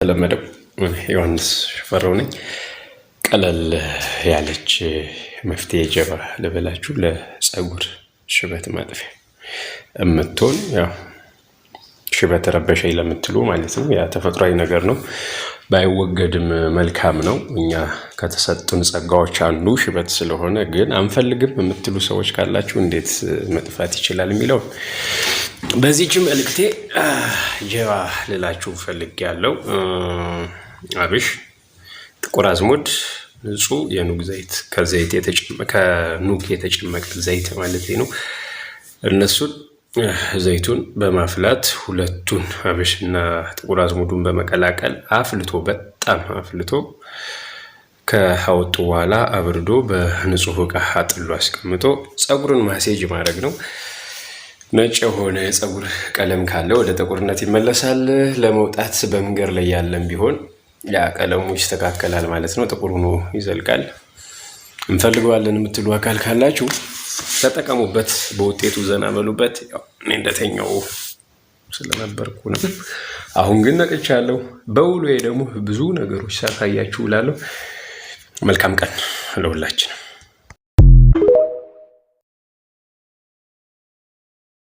ለመደብ ዮሐንስ ሽፈራው ነኝ። ቀለል ያለች መፍትሄ ጀባ ልበላችሁ ለፀጉር ሽበት ማጥፊያ እምትሆን ያው ሽበት ረበሸኝ ለምትሉ ማለት ነው። ያ ተፈጥሯዊ ነገር ነው፣ ባይወገድም መልካም ነው። እኛ ከተሰጡን ጸጋዎች አንዱ ሽበት ስለሆነ ግን አንፈልግም የምትሉ ሰዎች ካላችሁ እንዴት መጥፋት ይችላል የሚለው በዚህች መልእክቴ ጀባ ልላችሁ ፈልጌያለሁ። አብሽ፣ ጥቁር አዝሙድ፣ ንጹህ የኑግ ዘይት ከኑግ የተጨመቀ ዘይት ማለት ነው። እነሱን ዘይቱን በማፍላት ሁለቱን አብሽና ጥቁር አዝሙዱን በመቀላቀል በጣም አፍልቶ ከአወጡ በኋላ አብርዶ በንጹህ ዕቃ አጥሎ አስቀምጦ ፀጉርን ማሴጅ ማድረግ ነው። ነጭ የሆነ የፀጉር ቀለም ካለ ወደ ጥቁርነት ይመለሳል። ለመውጣት በመንገድ ላይ ያለም ቢሆን ያ ቀለሙ ይስተካከላል ማለት ነው። ጥቁር ሆኖ ይዘልቃል። እንፈልገዋለን የምትሉ አካል ካላችሁ ተጠቀሙበት፣ በውጤቱ ዘና በሉበት። ያው እኔ እንደተኛው ስለነበርኩ ነው። አሁን ግን ነቅቻለሁ። በውሎዬ ደግሞ ብዙ ነገሮች ሳሳያችሁ እላለሁ። መልካም ቀን ለሁላችን።